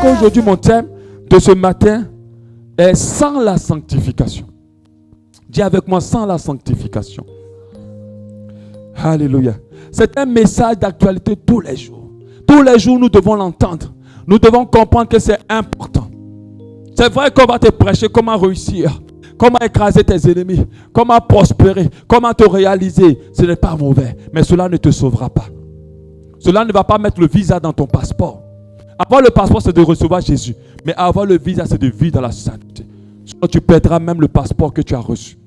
qu'aujourd'hui, mon thème de ce matin est sans la sanctification. Dis avec moi, sans la sanctification. Alléluia. C'est un message d'actualité tous les jours. Tous les jours, nous devons l'entendre. Nous devons comprendre que c'est important. C'est vrai qu'on va te prêcher comment réussir, comment écraser tes ennemis, comment prospérer, comment te réaliser. Ce n'est pas mauvais, mais cela ne te sauvera pas. Cela ne va pas mettre le visa dans ton passeport. Avoir le passeport, c'est de recevoir Jésus. Mais avoir le visa, c'est de vivre dans la sainteté. Sinon, tu perdras même le passeport que tu as reçu.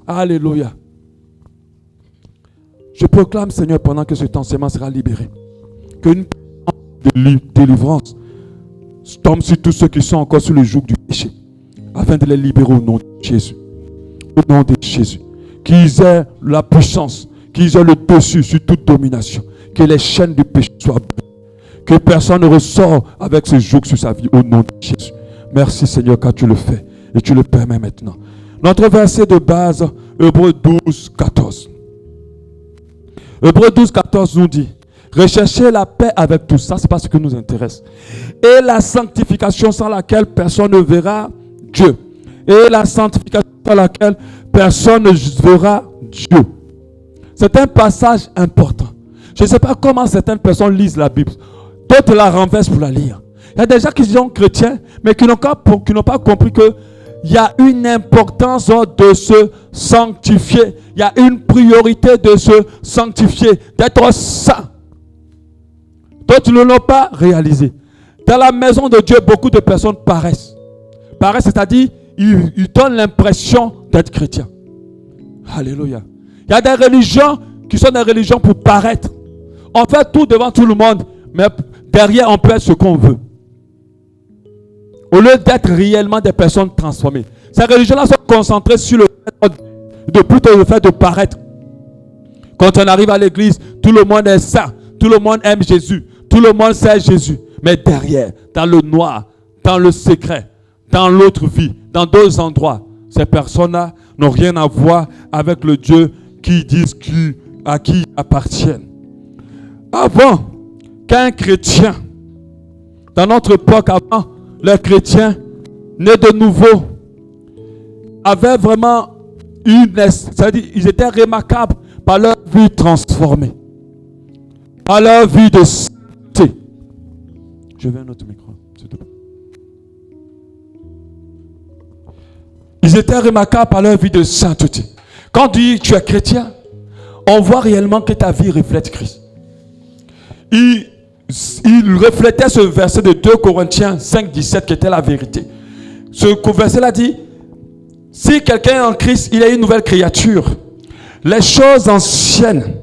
Alléluia. Je proclame, Seigneur, pendant que cet enseignement sera libéré, qu'une délivrance tombe sur tous ceux qui sont encore sous le joug du péché, afin de les libérer au nom de Jésus. Au nom de Jésus. Qu'ils aient la puissance, qu'ils aient le dessus sur toute domination. Que les chaînes du péché soient brisées. Que personne ne ressort avec ce joug sur sa vie au nom de Jésus. Merci Seigneur car tu le fais et tu le permets maintenant. Notre verset de base, Hébreux 12, 14. Hébreux 12, 14 nous dit: recherchez la paix avec tous. Ça, c'est pas ce qui nous intéresse. Et la sanctification sans laquelle personne ne verra Dieu. Et la sanctification sans laquelle personne ne verra Dieu. C'est un passage important. Je ne sais pas comment certaines personnes lisent la Bible. D'autres la renversent pour la lire. Il y a des gens qui sont chrétiens, mais qui n'ont pas compris qu'il y a une importance de se sanctifier. Il y a une priorité de se sanctifier, d'être saint. D'autres ne l'ont pas réalisé. Dans la maison de Dieu, beaucoup de personnes paraissent. Paraissent, c'est-à-dire, ils donnent l'impression d'être chrétiens. Alléluia. Il y a des religions qui sont des religions pour paraître. On fait tout devant tout le monde, mais derrière, on peut être ce qu'on veut. Au lieu d'être réellement des personnes transformées. Ces religions-là sont concentrées sur le fait de plutôt le fait de paraître. Quand on arrive à l'église, tout le monde est saint. Tout le monde aime Jésus. Tout le monde sait Jésus. Mais derrière, dans le noir, dans le secret, dans l'autre vie, dans d'autres endroits, ces personnes-là n'ont rien à voir avec le Dieu qui disent à qui appartiennent. Avant qu'un chrétien, dans notre époque, avant, les chrétiens nés de nouveau avaient vraiment c'est-à-dire, ils étaient remarquables par leur vie transformée, par leur vie de sainteté. Je veux un autre micro, s'il te plaît. Ils étaient remarquables par leur vie de sainteté. Quand tu es chrétien, on voit réellement que ta vie reflète Christ. Il reflétait ce verset de 2 Corinthiens 5, 17 qui était la vérité. Ce verset-là dit: si quelqu'un est en Christ, il est une nouvelle créature. Les choses anciennes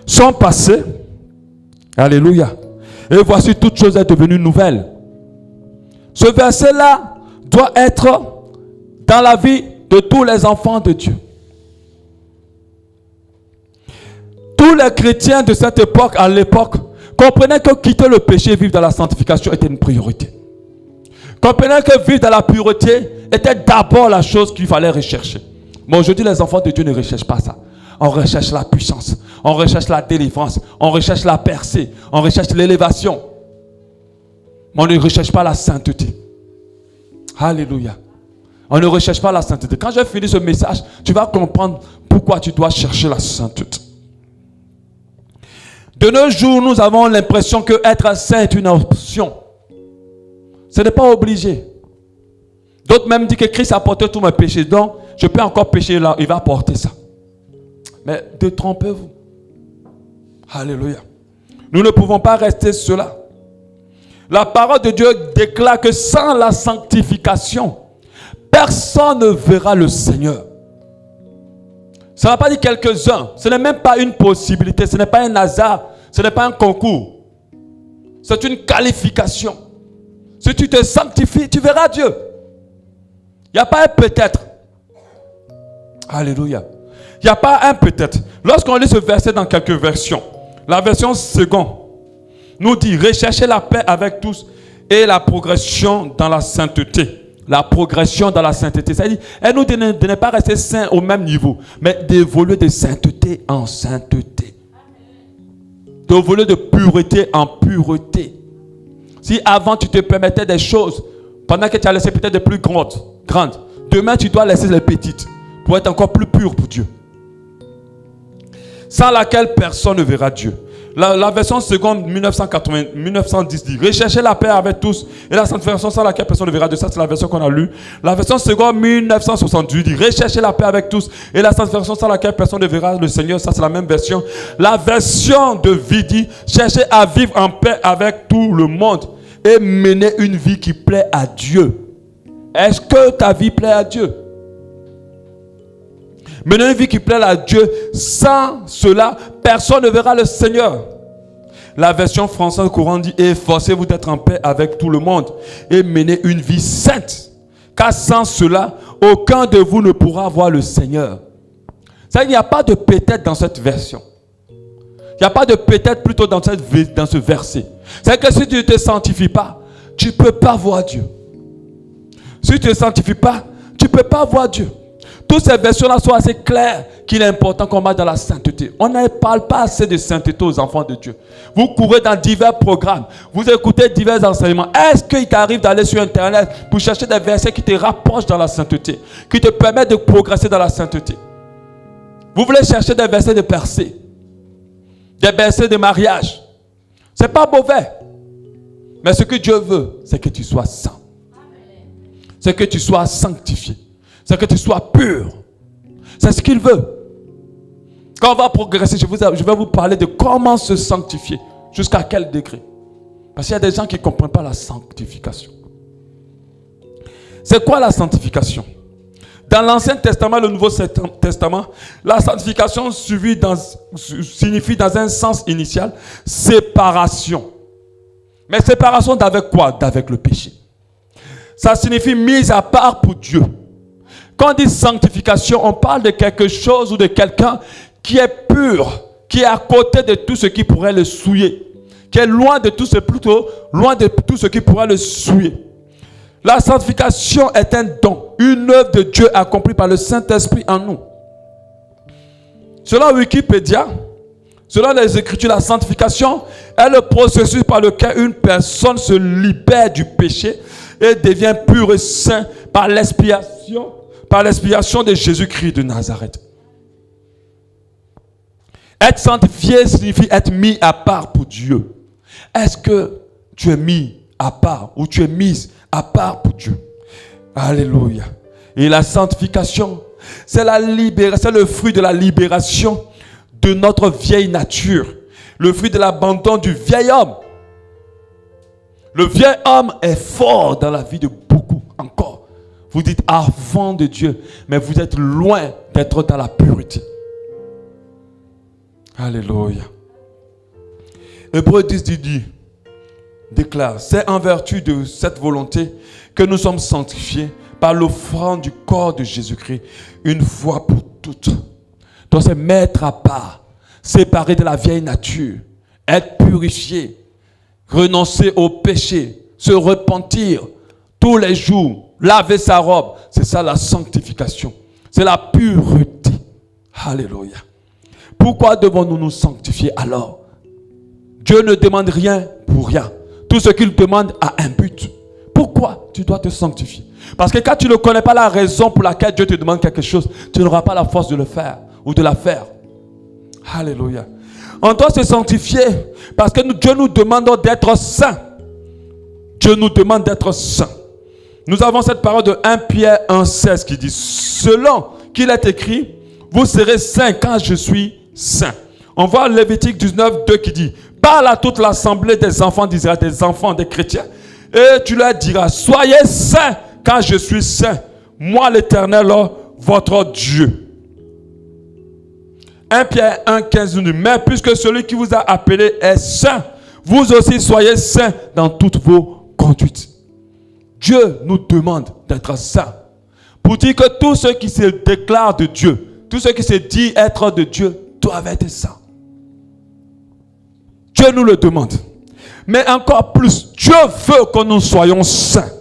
sont passées. Alléluia. Et voici, toute chose est devenue nouvelle. Ce verset-là doit être dans la vie de tous les enfants de Dieu. Tous les chrétiens de cette époque, à l'époque, comprenaient que quitter le péché et vivre dans la sanctification était une priorité. Comprenaient que vivre dans la pureté était d'abord la chose qu'il fallait rechercher. Mais aujourd'hui, les enfants de Dieu ne recherchent pas ça. On recherche la puissance, on recherche la délivrance, on recherche la percée, on recherche l'élévation. Mais on ne recherche pas la sainteté. Alléluia. On ne recherche pas la sainteté. Quand j'ai fini ce message, tu vas comprendre pourquoi tu dois chercher la sainteté. De nos jours, nous avons l'impression que être saint est une option. Ce n'est pas obligé. D'autres même disent que Christ a porté tous mes péchés. Donc, je peux encore pécher là. Il va porter ça. Mais détrompez-vous. Alléluia. Nous ne pouvons pas rester cela. La parole de Dieu déclare que sans la sanctification, personne ne verra le Seigneur. Ça ne va pas dire quelques-uns. Ce n'est même pas une possibilité. Ce n'est pas un hasard. Ce n'est pas un concours. C'est une qualification. Si tu te sanctifies, tu verras Dieu. Il n'y a pas un peut-être. Alléluia. Il n'y a pas un peut-être. Lorsqu'on lit ce verset dans quelques versions, la version seconde nous dit: recherchez la paix avec tous et la progression dans la sainteté. La progression dans la sainteté. C'est-à-dire, elle nous dit de ne pas rester saint au même niveau, mais d'évoluer de sainteté en sainteté. D'évoluer de pureté en pureté. Si avant tu te permettais des choses, pendant que tu as laissé peut-être des plus grandes, demain tu dois laisser les petites pour être encore plus pur pour Dieu. Sans laquelle personne ne verra Dieu. La version seconde 1910 dit: recherchez la paix avec tous et la sanctification sans laquelle personne ne verra Dieu. Ça, c'est la version qu'on a lue. La version seconde 1978 dit: recherchez la paix avec tous et la sanctification sans laquelle personne ne verra le Seigneur. Ça, c'est la même version. La version de vie dit: cherchez à vivre en paix avec tout le monde et mener une vie qui plaît à Dieu. Est-ce que ta vie plaît à Dieu? Mener une vie qui plaît à Dieu, sans cela, personne ne verra le Seigneur. La version française courante dit: efforcez-vous d'être en paix avec tout le monde et menez une vie sainte, car sans cela, aucun de vous ne pourra voir le Seigneur. C'est-à-dire qu'il n'y a pas de peut-être dans cette version. Il n'y a pas de peut-être plutôt dans ce verset. C'est-à-dire que si tu ne te sanctifies pas, tu ne peux pas voir Dieu. Si tu ne te sanctifies pas, tu ne peux pas voir Dieu. Toutes ces versions-là sont assez claires qu'il est important qu'on va dans la sainteté. On ne parle pas assez de sainteté aux enfants de Dieu. Vous courez dans divers programmes, vous écoutez divers enseignements. Est-ce qu'il t'arrive d'aller sur Internet pour chercher des versets qui te rapprochent dans la sainteté, qui te permettent de progresser dans la sainteté? Vous voulez chercher des versets de percée, des versets de mariage. Ce n'est pas mauvais. Mais ce que Dieu veut, c'est que tu sois saint. C'est que tu sois sanctifié. C'est que tu sois pur. C'est ce qu'il veut. Quand on va progresser, je vais vous parler de comment se sanctifier. Jusqu'à quel degré. Parce qu'il y a des gens qui ne comprennent pas la sanctification. C'est quoi la sanctification? Dans l'Ancien Testament et le Nouveau Testament, la sanctification signifie dans un sens initial séparation. Mais séparation d'avec quoi? D'avec le péché. Ça signifie mise à part pour Dieu. Quand on dit sanctification, on parle de quelque chose ou de quelqu'un qui est pur, qui est à côté de tout ce qui pourrait le souiller, qui est loin de tout ce qui pourrait le souiller. La sanctification est un don, une œuvre de Dieu accomplie par le Saint-Esprit en nous. Selon Wikipédia, selon les Écritures, la sanctification est le processus par lequel une personne se libère du péché et devient pur et saint par l'expiation de Jésus-Christ de Nazareth. Être sanctifié signifie être mis à part pour Dieu. Est-ce que tu es mis à part ou tu es mise à part pour Dieu? Alléluia. Et la sanctification, c'est le fruit de la libération de notre vieille nature. Le fruit de l'abandon du vieil homme. Le vieil homme est fort dans la vie de beaucoup encore. Vous dites enfant de Dieu, mais vous êtes loin d'être dans la pureté. Alléluia. Hébreux 10 déclare: c'est en vertu de cette volonté que nous sommes sanctifiés par l'offrande du corps de Jésus-Christ une fois pour toutes. Donc c'est mettre à part, séparer de la vieille nature, être purifié, renoncer au péché, se repentir tous les jours, laver sa robe. C'est ça la sanctification. C'est la pureté. Alléluia. Pourquoi devons-nous nous sanctifier alors? Dieu ne demande rien pour rien. Tout ce qu'il demande a un but. Pourquoi tu dois te sanctifier? Parce que quand tu ne connais pas la raison pour laquelle Dieu te demande quelque chose, tu n'auras pas la force de le faire ou de la faire. Alléluia. On doit se sanctifier parce que Dieu nous demande d'être saints. Dieu nous demande d'être saints. Nous avons cette parole de 1 Pierre 1,16 qui dit: selon qu'il est écrit, vous serez saints quand je suis saint. On voit Lévitique 19,2 qui dit: parle à toute l'assemblée des enfants d'Israël, des enfants des chrétiens, et tu leur diras: soyez saints quand je suis saint, moi l'Éternel, votre Dieu. 1 Pierre 1,15 nous dit: mais puisque celui qui vous a appelé est saint, vous aussi soyez saints dans toutes vos conduites. Dieu nous demande d'être saints. Pour dire que tous ceux qui se déclarent de Dieu, tous ceux qui se disent être de Dieu, doivent être saints. Dieu nous le demande. Mais encore plus, Dieu veut que nous soyons saints.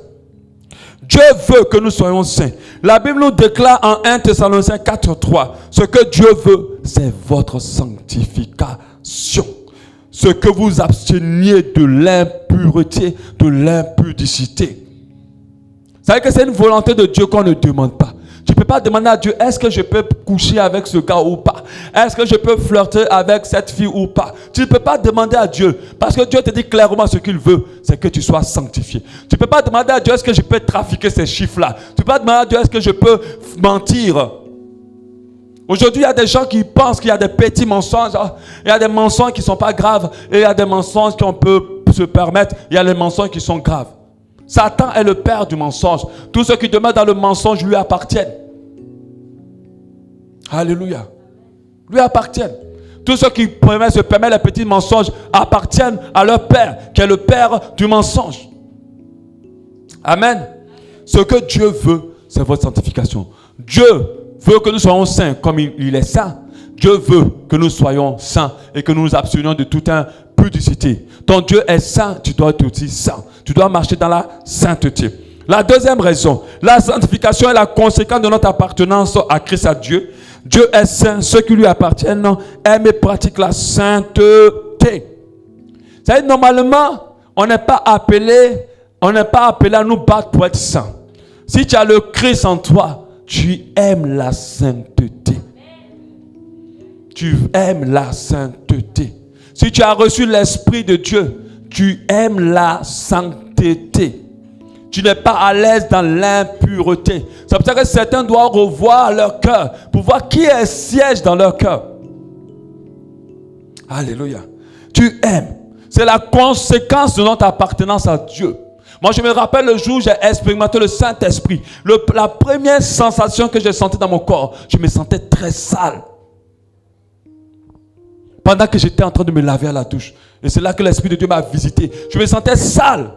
Dieu veut que nous soyons saints. La Bible nous déclare en 1 Thessaloniciens 4,3, ce que Dieu veut, c'est votre sanctification. Ce que vous absteniez de l'impureté l'impureté, de l'impudicité. Vous savez que c'est une volonté de Dieu qu'on ne demande pas. Tu ne peux pas demander à Dieu, est-ce que je peux coucher avec ce gars ou pas? Est-ce que je peux flirter avec cette fille ou pas? Tu ne peux pas demander à Dieu, parce que Dieu te dit clairement ce qu'il veut, c'est que tu sois sanctifié. Tu ne peux pas demander à Dieu, est-ce que je peux trafiquer ces chiffres-là? Tu ne peux pas demander à Dieu, est-ce que je peux mentir? Aujourd'hui, il y a des gens qui pensent qu'il y a des petits mensonges. Il y a des mensonges qui ne sont pas graves, et il y a des mensonges qu'on peut se permettre. Il y a les mensonges qui sont graves. Satan est le père du mensonge. Tous ceux qui demeurent dans le mensonge lui appartiennent. Alléluia. Lui appartiennent. Tous ceux qui se permettent les petits mensonges appartiennent à leur père, qui est le père du mensonge. Amen. Ce que Dieu veut, c'est votre sanctification. Dieu veut que nous soyons saints comme il est saint. Dieu veut que nous soyons saints et que nous nous abstenions de toute impudicité. Ton Dieu est saint, tu dois être aussi saint. Tu dois marcher dans la sainteté. La deuxième raison, la sanctification est la conséquence de notre appartenance à Christ, à Dieu. Dieu est saint, ceux qui lui appartiennent aiment et pratiquent la sainteté. C'est-à-dire, normalement, on n'est pas appelé à nous battre pour être saint. Si tu as le Christ en toi, tu aimes la sainteté. Tu aimes la sainteté. Si tu as reçu l'Esprit de Dieu, tu aimes la sainteté. Tu n'es pas à l'aise dans l'impureté. C'est pour ça que certains doivent revoir leur cœur pour voir qui est siège dans leur cœur. Alléluia. Tu aimes. C'est la conséquence de notre appartenance à Dieu. Moi, je me rappelle le jour où j'ai expérimenté le Saint-Esprit. La première sensation que j'ai sentie dans mon corps, je me sentais très sale. Pendant que j'étais en train de me laver à la douche. Et c'est là que l'Esprit de Dieu m'a visité. Je me sentais sale.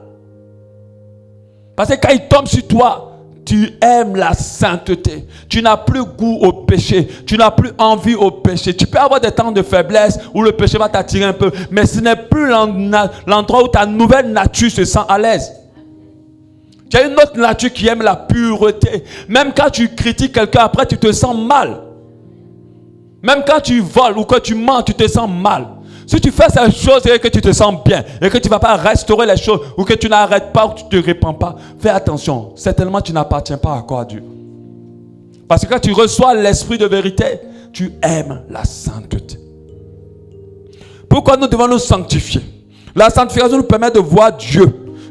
Parce que quand il tombe sur toi, tu aimes la sainteté. Tu n'as plus goût au péché. Tu n'as plus envie au péché. Tu peux avoir des temps de faiblesse où le péché va t'attirer un peu. Mais ce n'est plus l'endroit où ta nouvelle nature se sent à l'aise. Tu as une autre nature qui aime la pureté. Même quand tu critiques quelqu'un, après tu te sens mal. Même quand tu voles ou que tu mens, tu te sens mal. Si tu fais ces choses et que tu te sens bien, et que tu ne vas pas restaurer les choses, ou que tu n'arrêtes pas, ou que tu ne te répands pas, fais attention. Certainement, tu n'appartiens pas encore à Dieu. Parce que quand tu reçois l'esprit de vérité, tu aimes la sainteté. Pourquoi nous devons nous sanctifier? La sanctification nous permet de voir Dieu,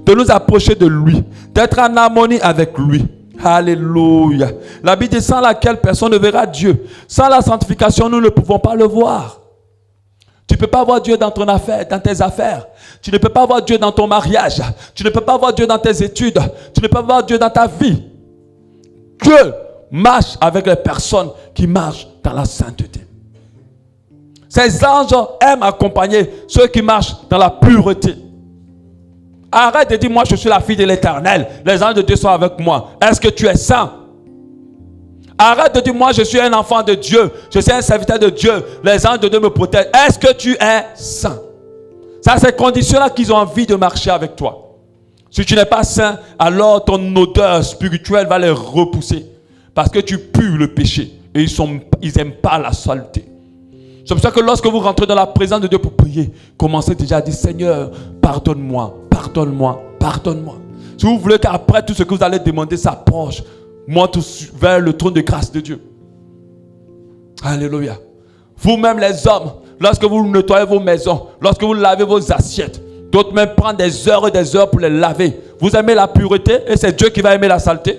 de nous approcher de lui, d'être en harmonie avec lui. Alléluia. La Bible dit sans laquelle personne ne verra Dieu. Sans la sanctification, nous ne pouvons pas le voir. Tu ne peux pas voir Dieu dans ton affaire, dans tes affaires. Tu ne peux pas voir Dieu dans ton mariage. Tu ne peux pas voir Dieu dans tes études. Tu ne peux pas voir Dieu dans ta vie. Dieu marche avec les personnes qui marchent dans la sainteté. Ces anges aiment accompagner ceux qui marchent dans la pureté. Arrête de dire, moi je suis la fille de l'Éternel. Les anges de Dieu sont avec moi. Est-ce que tu es saint? Arrête de dire, moi je suis un enfant de Dieu. Je suis un serviteur de Dieu. Les anges de Dieu me protègent. Est-ce que tu es saint? C'est à ces conditions-là qu'ils ont envie de marcher avec toi. Si tu n'es pas saint, alors ton odeur spirituelle va les repousser. Parce que tu pues le péché. Et ils n'aiment pas la saleté. C'est pour ça que lorsque vous rentrez dans la présence de Dieu pour prier, commencez déjà à dire, Seigneur, pardonne-moi, pardonne-moi, pardonne-moi. Si vous voulez qu'après tout ce que vous allez demander s'approche, monte vers le trône de grâce de Dieu. Alléluia. Vous-même les hommes, lorsque vous nettoyez vos maisons, lorsque vous lavez vos assiettes, d'autres même prennent des heures et des heures pour les laver. Vous aimez la pureté et c'est Dieu qui va aimer la saleté.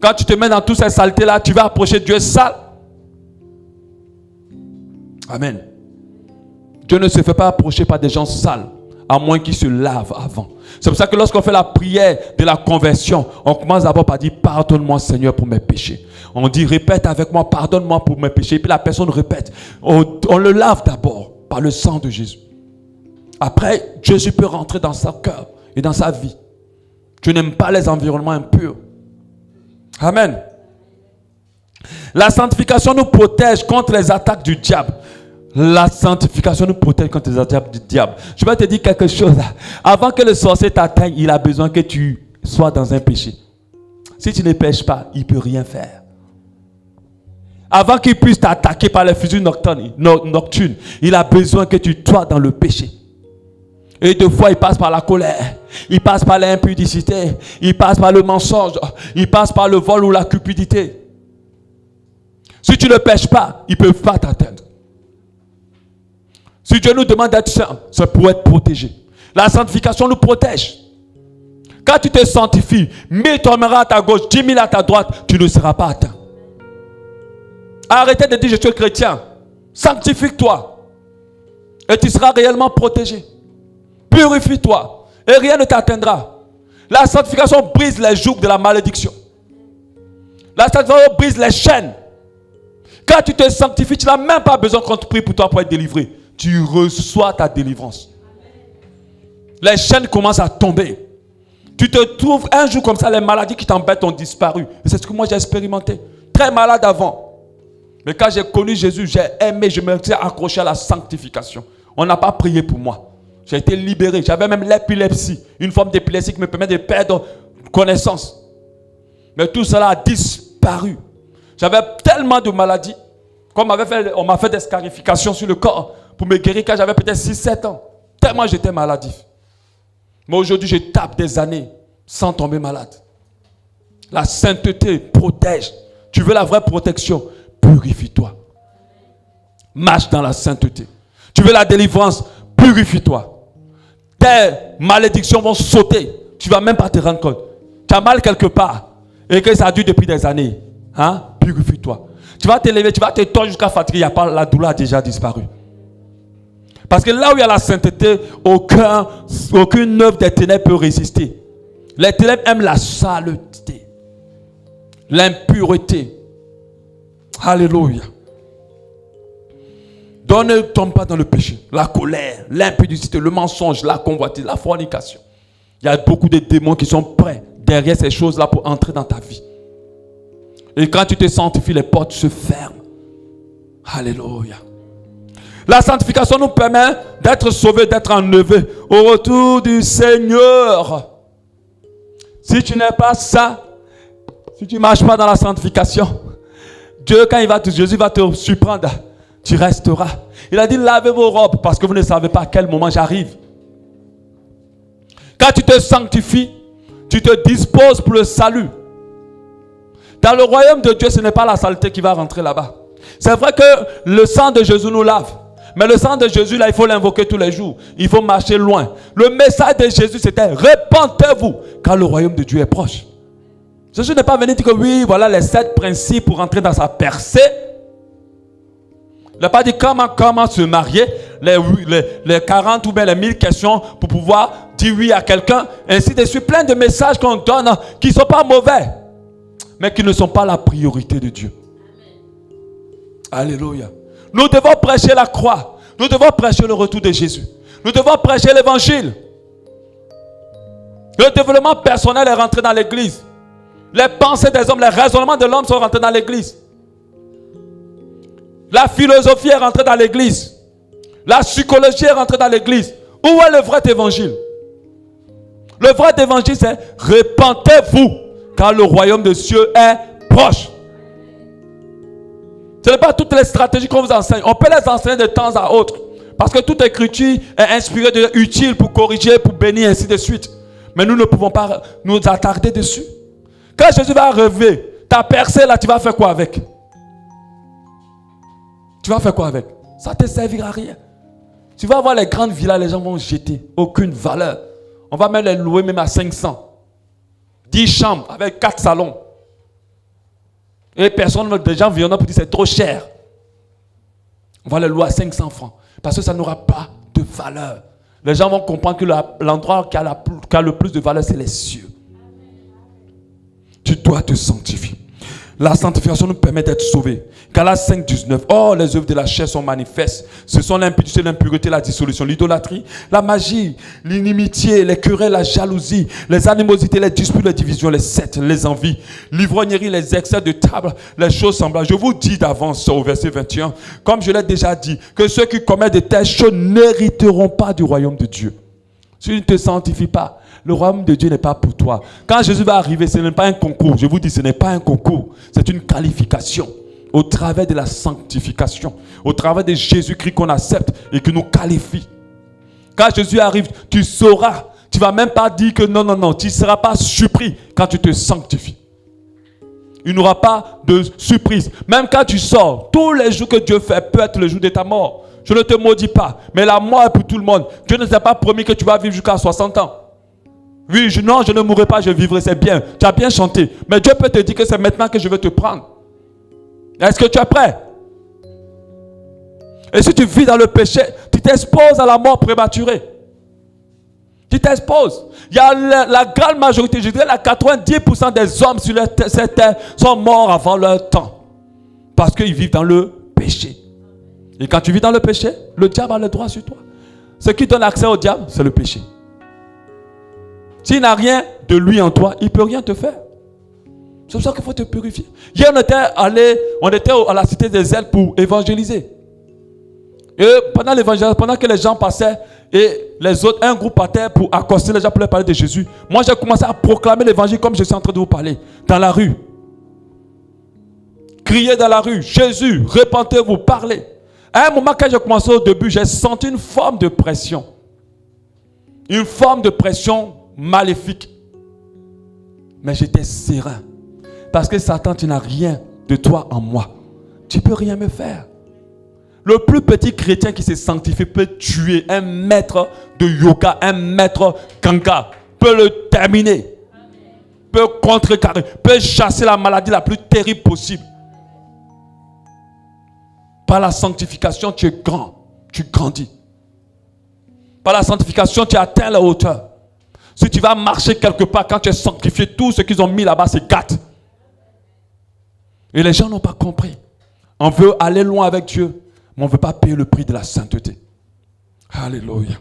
Quand tu te mets dans toutes ces saletés-là, tu vas approcher Dieu sale. Amen. Dieu ne se fait pas approcher par des gens sales, à moins qu'ils se lavent avant. C'est pour ça que lorsqu'on fait la prière de la conversion, on commence d'abord par dire, pardonne-moi Seigneur pour mes péchés. On dit, répète avec moi, pardonne-moi pour mes péchés. Et puis la personne répète. On le lave d'abord par le sang de Jésus. Après, Jésus peut rentrer dans son cœur et dans sa vie. Tu n'aimes pas les environnements impurs. Amen. La sanctification nous protège contre les attaques du diable. La sanctification nous protège contre les attaques du diable. Je vais te dire quelque chose. Avant que le sorcier t'atteigne, il a besoin que tu sois dans un péché. Si tu ne pêches pas, il ne peut rien faire. Avant qu'il puisse t'attaquer par les fusils nocturnes, il a besoin que tu sois dans le péché. Et deux fois, il passe par la colère. Il passe par l'impudicité. Il passe par le mensonge. Il passe par le vol ou la cupidité. Si tu ne pèches pas, ils ne peuvent pas t'atteindre. Si Dieu nous demande d'être saint, c'est pour être protégé. La sanctification nous protège. Quand tu te sanctifies, 1000 tomberont à ta gauche, 10 000 à ta droite, tu ne seras pas atteint. Arrêtez de dire je suis chrétien. Sanctifie-toi. Et tu seras réellement protégé. Purifie-toi. Et rien ne t'atteindra. La sanctification brise les jougs de la malédiction. La sanctification brise les chaînes. Quand tu te sanctifies, tu n'as même pas besoin qu'on te prie pour toi pour être délivré. Tu reçois ta délivrance. Les chaînes commencent à tomber. Tu te trouves un jour comme ça, les maladies qui t'embêtent ont disparu. Et c'est ce que moi j'ai expérimenté. Très malade avant. Mais quand j'ai connu Jésus, j'ai aimé, je me suis accroché à la sanctification. On n'a pas prié pour moi. J'ai été libéré. J'avais même l'épilepsie. Une forme d'épilepsie qui me permet de perdre connaissance. Mais tout cela a disparu. J'avais tellement de maladies. On m'a fait des scarifications sur le corps pour me guérir quand j'avais peut-être 6-7 ans. Tellement j'étais maladif. Mais aujourd'hui, je tape des années sans tomber malade. La sainteté protège. Tu veux la vraie protection? Purifie-toi. Marche dans la sainteté. Tu veux la délivrance? Purifie-toi. Tes malédictions vont sauter. Tu ne vas même pas te rendre compte. Tu as mal quelque part et que ça dure depuis des années. Hein? Purifie-toi. Tu vas te lever, tu vas te tordre jusqu'à fatiguer. La douleur a déjà disparu. Parce que là où il y a la sainteté, aucune œuvre des ténèbres peut résister. Les ténèbres aiment la saleté, l'impureté. Alléluia. Donc ne tombe pas dans le péché, la colère, l'impudicité, le mensonge, la convoitise, la fornication. Il y a beaucoup de démons qui sont prêts derrière ces choses-là pour entrer dans ta vie. Et quand tu te sanctifies, les portes se ferment. Alléluia. La sanctification nous permet d'être sauvés, d'être enlevés au retour du Seigneur. Si tu n'es pas ça, si tu ne marches pas dans la sanctification, Dieu, quand Jésus va te surprendre, tu resteras. Il a dit, lavez vos robes parce que vous ne savez pas à quel moment j'arrive. Quand tu te sanctifies, tu te disposes pour le salut. Dans le royaume de Dieu, ce n'est pas la saleté qui va rentrer là-bas. C'est vrai que le sang de Jésus nous lave. Mais le sang de Jésus, là, il faut l'invoquer tous les jours. Il faut marcher loin. Le message de Jésus, c'était repentez-vous, car le royaume de Dieu est proche. Jésus n'est pas venu dire que oui, voilà les 7 principes pour entrer dans sa percée. Il n'a pas dit comment se marier, les 40 ou bien les 1000 questions pour pouvoir dire oui à quelqu'un. Ainsi de suite, plein de messages qu'on donne qui ne sont pas mauvais, mais qui ne sont pas la priorité de Dieu. Alléluia. Nous devons prêcher la croix. Nous devons prêcher le retour de Jésus. Nous devons prêcher l'évangile. Le développement personnel est rentré dans l'église. Les pensées des hommes, les raisonnements de l'homme sont rentrés dans l'église. La philosophie est rentrée dans l'église. La psychologie est rentrée dans l'église. Où est le vrai évangile? Le vrai évangile, c'est repentez-vous, car le royaume de Dieu est proche. Ce n'est pas toutes les stratégies qu'on vous enseigne. On peut les enseigner de temps à autre. Parce que toute écriture est inspirée, utile pour corriger, pour bénir, ainsi de suite. Mais nous ne pouvons pas nous attarder dessus. Quand Jésus va arriver, ta percée là, tu vas faire quoi avec? Tu vas faire quoi avec? Ça ne te servira à rien. Tu vas voir les grandes villas, les gens vont jeter. Aucune valeur. On va même les louer même à 500. 10 chambres avec 4 salons. Et des gens viennent pour dire c'est trop cher. On va les louer à 500 francs. Parce que ça n'aura pas de valeur. Les gens vont comprendre que l'endroit qui a le plus de valeur, c'est les cieux. Tu dois te sanctifier. La sanctification nous permet d'être sauvés. Galates 5, 19. Oh, les œuvres de la chair sont manifestes. Ce sont l'impudicité, l'impureté, la dissolution, l'idolâtrie, la magie, l'inimitié, les querelles, la jalousie, les animosités, les disputes, les divisions, les sectes, les envies, l'ivrognerie, les excès de table, les choses semblables. Je vous dis d'avance au verset 21, comme je l'ai déjà dit, que ceux qui commettent de telles choses n'hériteront pas du royaume de Dieu. Si tu ne te sanctifies pas, le royaume de Dieu n'est pas pour toi. Quand Jésus va arriver, ce n'est pas un concours. Je vous dis, ce n'est pas un concours. C'est une qualification. Au travers de la sanctification. Au travers de Jésus-Christ qu'on accepte et qui nous qualifie. Quand Jésus arrive, tu sauras. Tu ne vas même pas dire que non. Tu ne seras pas surpris quand tu te sanctifies. Il n'y aura pas de surprise. Même quand tu sors, tous les jours que Dieu fait peut être le jour de ta mort. Je ne te maudis pas. Mais la mort est pour tout le monde. Dieu ne t'a pas promis que tu vas vivre jusqu'à 60 ans. Oui, je ne mourrai pas, je vivrai, c'est bien. Tu as bien chanté. Mais Dieu peut te dire que c'est maintenant que je vais te prendre. Est-ce que tu es prêt? Et si tu vis dans le péché, tu t'exposes à la mort prématurée. Tu t'exposes. Il y a la grande majorité, je dirais la 90% des hommes sur cette terre sont morts avant leur temps. Parce qu'ils vivent dans le péché. Et quand tu vis dans le péché, le diable a le droit sur toi. Ce qui donne accès au diable, c'est le péché. S'il n'a rien de lui en toi, il ne peut rien te faire. C'est pour ça qu'il faut te purifier. Hier, on était à la cité des ailes pour évangéliser. Et pendant l'évangélisation, pendant que les gens passaient et les autres, un groupe partait pour accoster les gens pour leur parler de Jésus. Moi, j'ai commencé à proclamer l'évangile comme je suis en train de vous parler, dans la rue. Crier dans la rue, Jésus, repentez-vous, parlez. À un moment, quand j'ai commencé au début, j'ai senti une forme de pression. Une forme de pression maléfique. Mais j'étais serein. Parce que Satan, tu n'as rien de toi en moi. Tu ne peux rien me faire. Le plus petit chrétien qui se sanctifie peut tuer un maître de yoga, un maître ganga, peut le terminer, peut contrecarrer, peut chasser la maladie la plus terrible possible. Par la sanctification, tu es grand, tu grandis. Par la sanctification, tu atteins la hauteur. Si tu vas marcher quelque part, quand tu es sanctifié, tout ce qu'ils ont mis là-bas, c'est gâte. Et les gens n'ont pas compris. On veut aller loin avec Dieu, mais on ne veut pas payer le prix de la sainteté. Alléluia.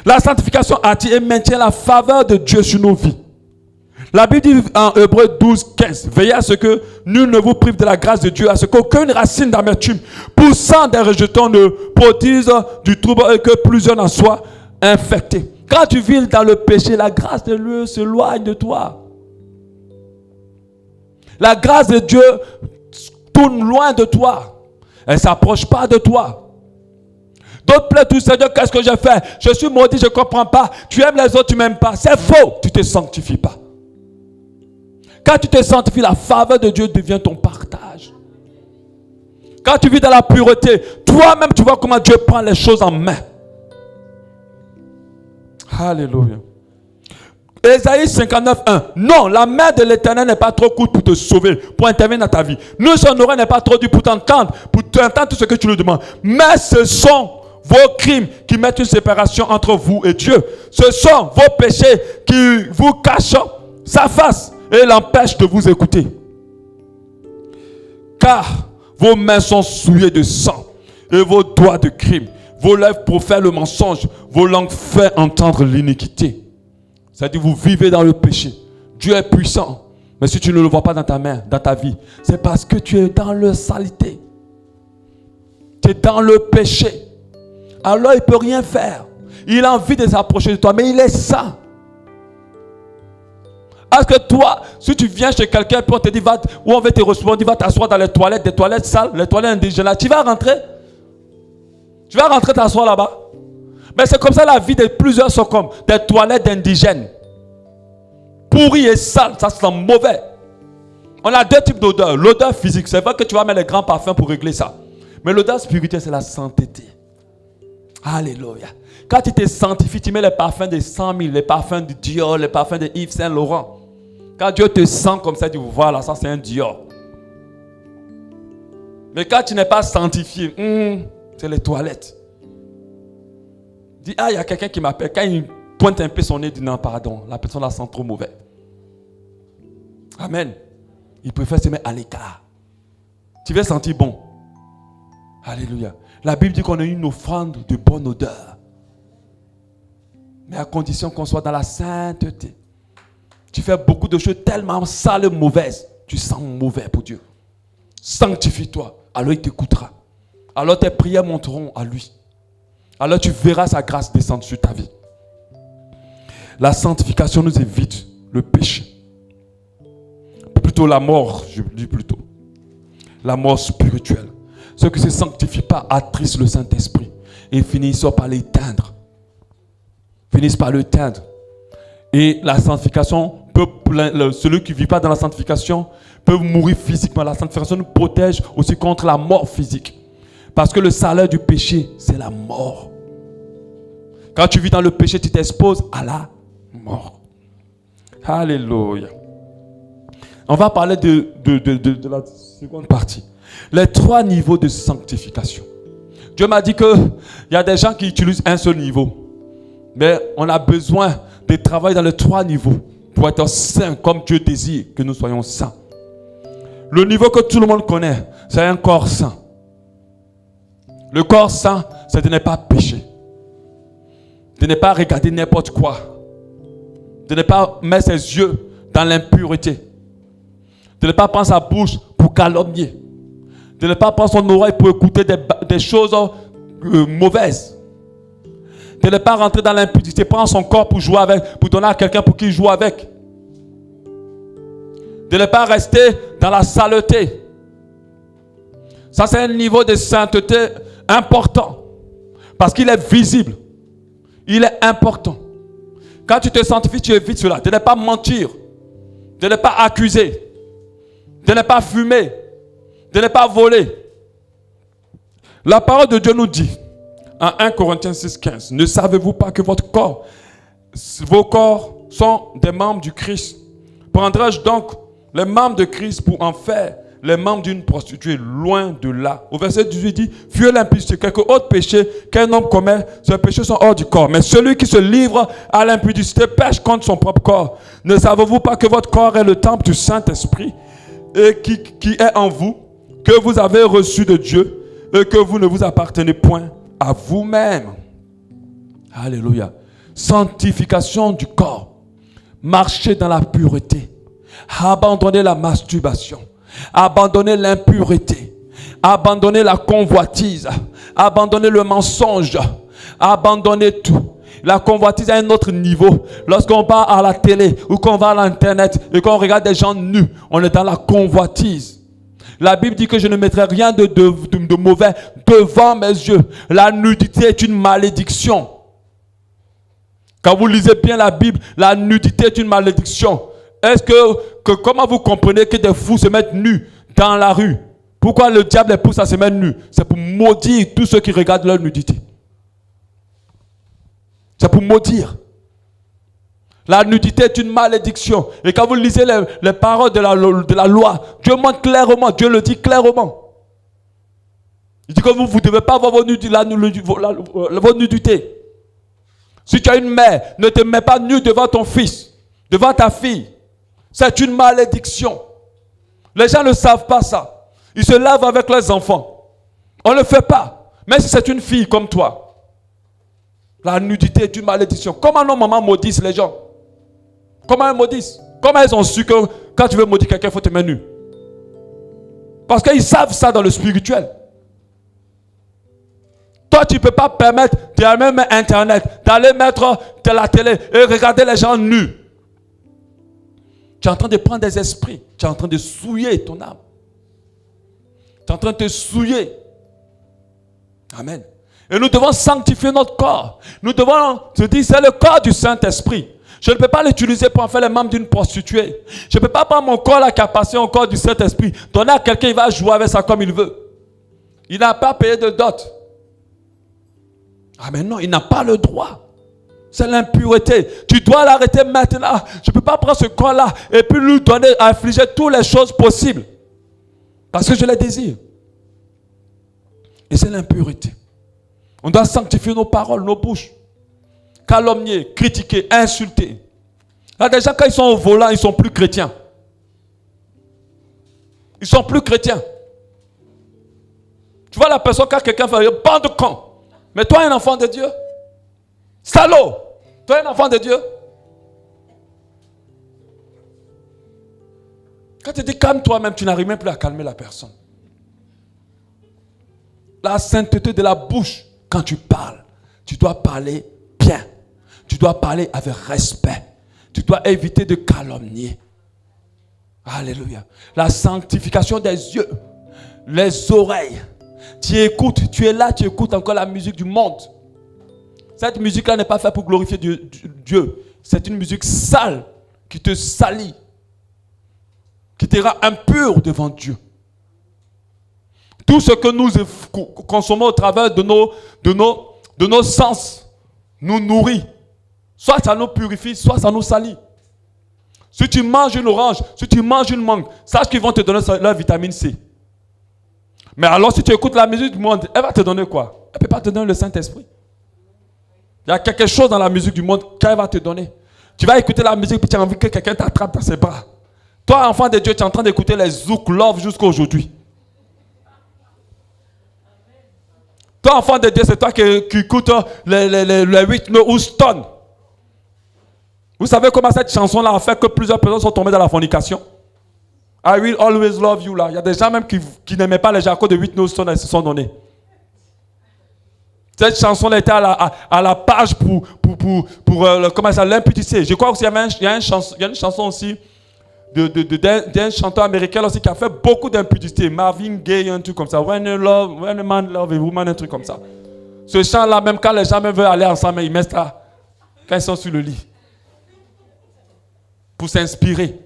La sanctification attire et maintient la faveur de Dieu sur nos vies. La Bible dit en Hébreux 12, 15, veillez à ce que nul ne vous prive de la grâce de Dieu, à ce qu'aucune racine d'amertume poussant des rejetons ne produise du trouble et que plusieurs en soient infectés. Quand tu vis dans le péché, la grâce de Dieu s'éloigne de toi. La grâce de Dieu tourne loin de toi. Elle ne s'approche pas de toi. D'autres plaît tout Seigneur, qu'est-ce que j'ai fait? Je suis maudit, je ne comprends pas. Tu aimes les autres, tu ne m'aimes pas. C'est faux, tu ne te sanctifies pas. Quand tu te sanctifies, la faveur de Dieu devient ton partage. Quand tu vis dans la pureté, toi-même tu vois comment Dieu prend les choses en main. Alléluia. Ésaïe 59, 1. Non, la main de l'Éternel n'est pas trop courte pour te sauver, pour intervenir dans ta vie. Nous, son oreille n'est pas trop dure pour t'entendre tout ce que tu lui demandes. Mais ce sont vos crimes qui mettent une séparation entre vous et Dieu. Ce sont vos péchés qui vous cachent sa face et l'empêchent de vous écouter. Car vos mains sont souillées de sang et vos doigts de crime. Vos lèvres profèrent le mensonge, vos langues font entendre l'iniquité. C'est-à-dire vous vivez dans le péché. Dieu est puissant. Mais si tu ne le vois pas dans ta main, dans ta vie, c'est parce que tu es dans la saleté. Tu es dans le péché. Alors il ne peut rien faire. Il a envie de s'approcher de toi, mais il est saint. Est-ce que toi, si tu viens chez quelqu'un, puis on te dit, où on va te recevoir, on dit, va t'asseoir dans les toilettes, des toilettes sales, les toilettes indigènes, tu vas rentrer? Tu vas rentrer t'asseoir là-bas? Mais c'est comme ça la vie de plusieurs sont comme des toilettes indigènes. Pourries et sales, ça sent mauvais. On a deux types d'odeurs. L'odeur physique, c'est vrai que tu vas mettre les grands parfums pour régler ça. Mais l'odeur spirituelle, c'est la sainteté. Alléluia. Quand tu te sanctifies, tu mets les parfums de 100 000, les parfums de Dior, les parfums de Yves Saint Laurent. Quand Dieu te sent comme ça, tu dis, voilà, ça c'est un Dior. Mais quand tu n'es pas sanctifié, c'est les toilettes. Dis, il y a quelqu'un qui m'appelle. Quand il pointe un peu son nez, il dit, non, pardon, la personne la sent trop mauvais. Amen. Il préfère se mettre à l'écart. Tu veux sentir bon. Alléluia. La Bible dit qu'on a une offrande de bonne odeur. Mais à condition qu'on soit dans la sainteté. Tu fais beaucoup de choses tellement sales et mauvaises. Tu sens mauvais pour Dieu. Sanctifie-toi. Alors il t'écoutera. Alors tes prières monteront à lui. Alors tu verras sa grâce descendre sur ta vie. La sanctification nous évite le péché. Plutôt la mort, je dis plutôt. La mort spirituelle. Ceux qui ne se sanctifient pas attristent le Saint-Esprit et finissent par l'éteindre. finissent par le teindre. Et la sanctification celui qui ne vit pas dans la sanctification peut mourir physiquement. La sanctification nous protège aussi contre la mort physique. Parce que le salaire du péché, c'est la mort. Quand tu vis dans le péché, tu t'exposes à la mort. Alléluia. On va parler de la seconde partie. Les 3 niveaux de sanctification. Dieu m'a dit qu'il y a des gens qui utilisent un seul niveau. Mais on a besoin de travailler dans les 3 niveaux pour être saints comme Dieu désire que nous soyons saints. Le niveau que tout le monde connaît, c'est un corps saint. Le corps saint, c'est de ne pas pécher. De ne pas regarder n'importe quoi. De ne pas mettre ses yeux dans l'impureté. De ne pas prendre sa bouche pour calomnier. De ne pas prendre son oreille pour écouter des choses mauvaises. De ne pas rentrer dans l'impudicité, prendre son corps pour jouer avec, pour donner à quelqu'un pour qu'il joue avec. De ne pas rester dans la saleté. Ça, c'est un niveau de sainteté important. Parce qu'il est visible. Il est important. Quand tu te sanctifies, tu évites cela. De ne pas mentir. De ne pas accuser. De ne pas fumer. De ne pas voler. La parole de Dieu nous dit, en 1 Corinthiens 6,15, ne savez-vous pas que vos corps sont des membres du Christ? Prendrai-je donc les membres de Christ pour en faire les membres d'une prostituée? Loin de là. Au verset 18 dit, fuyez l'impudicité. Quelque autre péché qu'un homme commet, ces péchés sont hors du corps. Mais celui qui se livre à l'impudicité pêche contre son propre corps. Ne savez-vous pas que votre corps est le temple du Saint-Esprit et qui est en vous, que vous avez reçu de Dieu et que vous ne vous appartenez point à vous-même. Alléluia. Sanctification du corps. Marcher dans la pureté. Abandonner la masturbation. Abandonner l'impureté. Abandonner la convoitise. Abandonner le mensonge. Abandonner tout. La convoitise à un autre niveau. Lorsqu'on va à la télé ou qu'on va à l'internet et qu'on regarde des gens nus, on est dans la convoitise. La Bible dit que je ne mettrai rien de mauvais devant mes yeux. La nudité est une malédiction. Quand vous lisez bien la Bible, la nudité est une malédiction. Est-ce que comment vous comprenez que des fous se mettent nus dans la rue? Pourquoi le diable les pousse à se mettre nus? C'est pour maudire tous ceux qui regardent leur nudité. C'est pour maudire. La nudité est une malédiction. Et quand vous lisez les paroles de la loi, Dieu montre clairement, Dieu le dit clairement. Il dit que vous ne devez pas avoir vos nudités. Si tu as une mère, ne te mets pas nu devant ton fils, devant ta fille. C'est une malédiction. Les gens ne savent pas ça. Ils se lavent avec leurs enfants. On ne le fait pas. Même si c'est une fille comme toi. La nudité est une malédiction. Comment nos mamans maudissent les gens? Comment elles maudissent? Comment elles ont su que quand tu veux maudire quelqu'un, il faut te mettre nu? Parce qu'ils savent ça dans le spirituel. Toi, tu ne peux pas permettre d'aller mettre Internet, d'aller mettre de la télé et regarder les gens nus. Tu es en train de prendre des esprits. Tu es en train de souiller ton âme. Tu es en train de te souiller. Amen. Et nous devons sanctifier notre corps. Nous devons se dire, c'est le corps du Saint-Esprit. Je ne peux pas l'utiliser pour en faire les membres d'une prostituée. Je ne peux pas prendre mon corps, la capacité au corps du Saint-Esprit, donner à quelqu'un, il va jouer avec ça comme il veut. Il n'a pas payé de dot. Ah mais non, il n'a pas le droit. C'est l'impureté. Tu dois l'arrêter maintenant. Je ne peux pas prendre ce corps-là et puis lui donner, infliger toutes les choses possibles. Parce que je les désire. Et c'est l'impureté. On doit sanctifier nos paroles, nos bouches. Calomnier, critiquer, insulter. Là, déjà, quand ils sont au volant, ils ne sont plus chrétiens. Ils ne sont plus chrétiens. Tu vois la personne, quand quelqu'un fait une bande de cons. Mais toi, un enfant de Dieu. Salaud. Toi, un enfant de Dieu. Quand tu dis calme toi-même, tu n'arrives même plus à calmer la personne. La sainteté de la bouche, quand tu parles, tu dois parler bien. Tu dois parler avec respect. Tu dois éviter de calomnier. Alléluia. La sanctification des yeux, les oreilles. Tu écoutes, tu es là, tu écoutes encore la musique du monde. Cette musique-là n'est pas faite pour glorifier Dieu. C'est une musique sale qui te salit, qui te rend impur devant Dieu. Tout ce que nous consommons au travers de nos sens nous nourrit. Soit ça nous purifie, soit ça nous salit. Si tu manges une orange, si tu manges une mangue, sache qu'ils vont te donner leur vitamine C. Mais alors si tu écoutes la musique du monde, elle va te donner quoi? Elle ne peut pas te donner le Saint-Esprit. Il y a quelque chose dans la musique du monde qu'elle va te donner. Tu vas écouter la musique et tu as envie que quelqu'un t'attrape dans ses bras. Toi, enfant de Dieu, tu es en train d'écouter les Zouk Love jusqu'à aujourd'hui. Toi, enfant de Dieu, c'est toi qui écoutes les Whitney Houston. Vous savez comment cette chanson-là a fait que plusieurs personnes sont tombées dans la fornication? I will always love you là. Il y a des gens même qui n'aimaient pas les jacos de Whitney Houston et se sont donnés. Cette chanson-là était à la page pour l'impudicité. Je crois aussi qu'il y a une chanson aussi d'un chanteur américain aussi qui a fait beaucoup d'impudicité. Marvin Gaye, un truc comme ça. When a man love a woman, un truc comme ça. Ce chant-là, même quand les gens veulent aller ensemble, ils mettent ça quand ils sont sur le lit. Pour s'inspirer.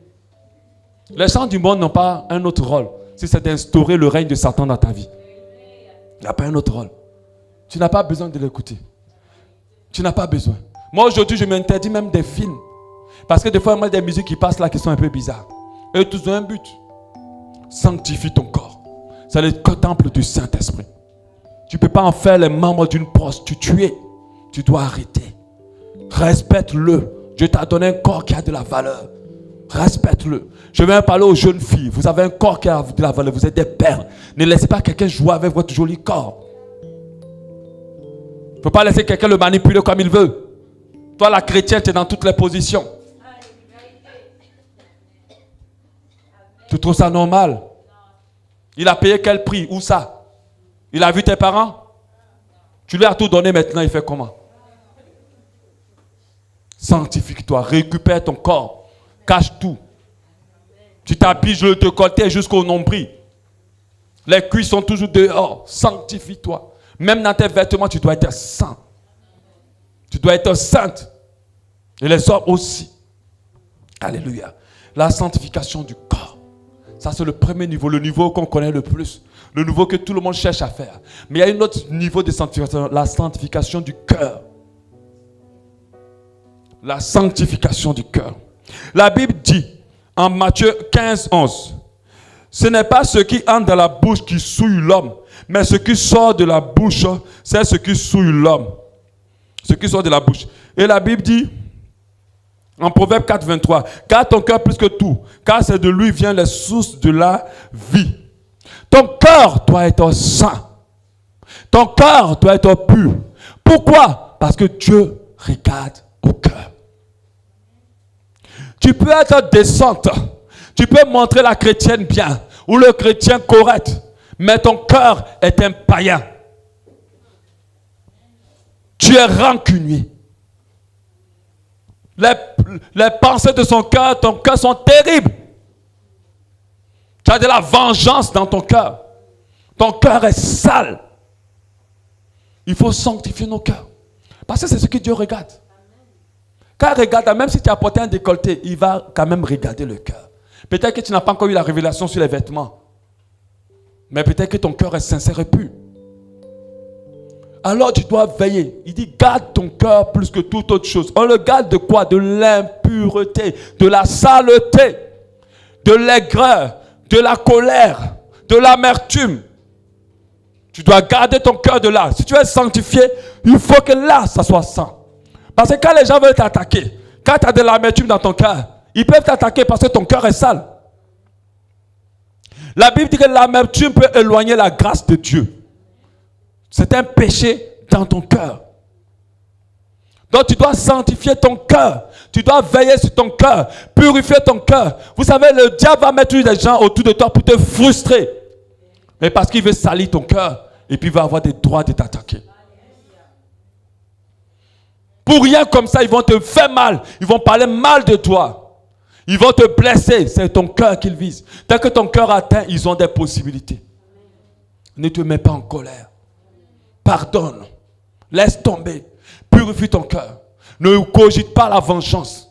Les chants du monde n'ont pas un autre rôle. Si c'est d'instaurer le règne de Satan dans ta vie. Il n'y a pas un autre rôle. Tu n'as pas besoin de l'écouter. Tu n'as pas besoin. Moi aujourd'hui, je m'interdis même des films. Parce que des fois, il y a des musiques qui passent là qui sont un peu bizarres. Et tous ont un but. Sanctifie ton corps. C'est le temple du Saint-Esprit. Tu ne peux pas en faire les membres d'une prostituée. Tu dois arrêter. Respecte-le. Dieu t'a donné un corps qui a de la valeur. Respecte-le. Je vais parler aux jeunes filles. Vous avez un corps qui a de la valeur. Vous êtes des pères. Ne laissez pas quelqu'un jouer avec votre joli corps. Il ne faut pas laisser quelqu'un le manipuler comme il veut. Toi, la chrétienne, tu es dans toutes les positions. Tu trouves ça normal? Il a payé quel prix? Où ça? Il a vu tes parents? Tu lui as tout donné maintenant, il fait comment? Sanctifie-toi, récupère ton corps, cache tout. Tu t'habilles le décolleté jusqu'au nombril. Les cuisses sont toujours dehors. Sanctifie-toi. Même dans tes vêtements, tu dois être saint. Tu dois être sainte. Et les hommes aussi. Alléluia. La sanctification du corps. Ça, c'est le premier niveau, le niveau qu'on connaît le plus. Le niveau que tout le monde cherche à faire. Mais il y a un autre niveau de sanctification, la sanctification du cœur. La sanctification du cœur. La Bible dit en Matthieu 15, 11, ce n'est pas ce qui entre dans la bouche qui souille l'homme, mais ce qui sort de la bouche, c'est ce qui souille l'homme. Ce qui sort de la bouche. Et la Bible dit, en Proverbe 4, 23, garde ton cœur plus que tout, car c'est de lui viennent les sources de la vie. Ton cœur doit être saint. Ton cœur doit être pur. Pourquoi? Parce que Dieu regarde au cœur. Tu peux être décente. Tu peux montrer la chrétienne bien ou le chrétien correct. Mais ton cœur est un païen. Tu es rancunier. Les pensées de ton cœur sont terribles. Tu as de la vengeance dans ton cœur. Ton cœur est sale. Il faut sanctifier nos cœurs. Parce que c'est ce que Dieu regarde. Quand il regarde, même si tu as porté un décolleté, il va quand même regarder le cœur. Peut-être que tu n'as pas encore eu la révélation sur les vêtements. Mais peut-être que ton cœur est sincère et pur. Alors tu dois veiller. Il dit, garde ton cœur plus que toute autre chose. On le garde de quoi? De l'impureté, de la saleté, de l'aigreur, de la colère, de l'amertume. Tu dois garder ton cœur de là. Si tu es sanctifié, il faut que là, ça soit saint. Parce que quand les gens veulent t'attaquer, quand tu as de l'amertume dans ton cœur, ils peuvent t'attaquer parce que ton cœur est sale. La Bible dit que l'amertume peut éloigner la grâce de Dieu. C'est un péché dans ton cœur. Donc tu dois sanctifier ton cœur. Tu dois veiller sur ton cœur. Purifier ton cœur. Vous savez, le diable va mettre des gens autour de toi pour te frustrer. Mais parce qu'il veut salir ton cœur. Et puis il va avoir des droits de t'attaquer. Pour rien comme ça, ils vont te faire mal. Ils vont parler mal de toi. Ils vont te blesser. C'est ton cœur qu'ils visent. Dès que ton cœur atteint, ils ont des possibilités. Ne te mets pas en colère. Pardonne. Laisse tomber. Purifie ton cœur. Ne cogite pas la vengeance.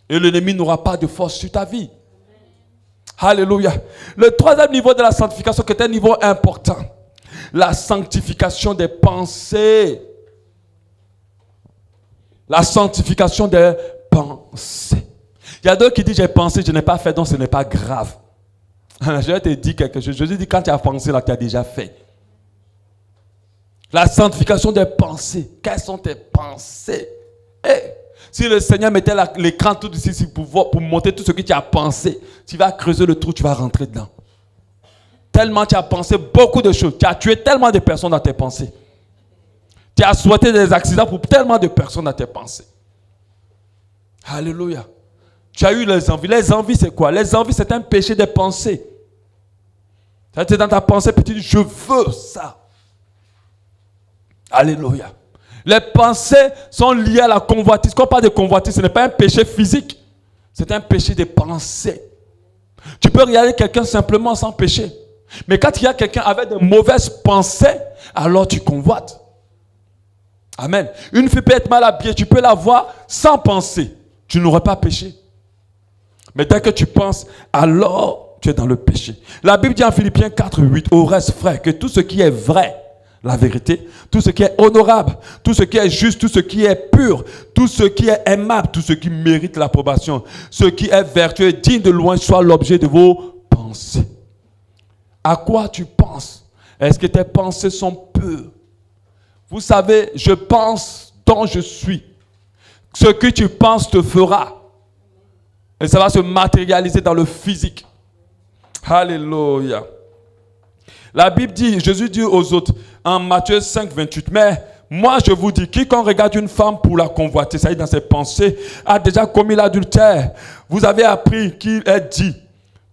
Et l'ennemi n'aura pas de force sur ta vie. Alléluia. Le troisième niveau de la sanctification, qui est un niveau important. La sanctification des pensées. La sanctification des pensées. Il y a d'autres qui disent, j'ai pensé, je n'ai pas fait, donc ce n'est pas grave. Je vais te dire quelque chose. Jésus dit, quand tu as pensé, là, tu as déjà fait. La sanctification des pensées. Quelles sont tes pensées? Si le Seigneur mettait l'écran tout ici pour montrer tout ce que tu as pensé, tu vas creuser le trou, tu vas rentrer dedans. Tellement tu as pensé beaucoup de choses. Tu as tué tellement de personnes dans tes pensées. Tu as souhaité des accidents pour tellement de personnes dans tes pensées. Alléluia. Tu as eu les envies. Les envies, c'est quoi? Les envies, c'est un péché des pensées. Tu es dans ta pensée, puis tu dis, je veux ça. Alléluia. Les pensées sont liées à la convoitise. Quand on parle de convoitise, ce n'est pas un péché physique. C'est un péché de pensée. Tu peux regarder quelqu'un simplement sans péché. Mais quand il y a quelqu'un avec de mauvaises pensées, alors tu convoites. Amen. Une fille peut être mal habillée, tu peux la voir sans penser. Tu n'aurais pas péché. Mais dès que tu penses, alors tu es dans le péché. La Bible dit en Philippiens 4, 8, au reste, frère, que tout ce qui est vrai, la vérité, tout ce qui est honorable, tout ce qui est juste, tout ce qui est pur, tout ce qui est aimable, tout ce qui mérite l'approbation, ce qui est vertueux, digne de loin, soit l'objet de vos pensées. À quoi tu penses? Est-ce que tes pensées sont pures? Vous savez, je pense dont je suis. Ce que tu penses te fera. Et ça va se matérialiser dans le physique. Alléluia. La Bible dit, Jésus dit aux autres, en Matthieu 5, 28, mais moi je vous dis, quiconque regarde une femme pour la convoiter, ça y est dans ses pensées, a déjà commis l'adultère. Vous avez appris qu'il est dit,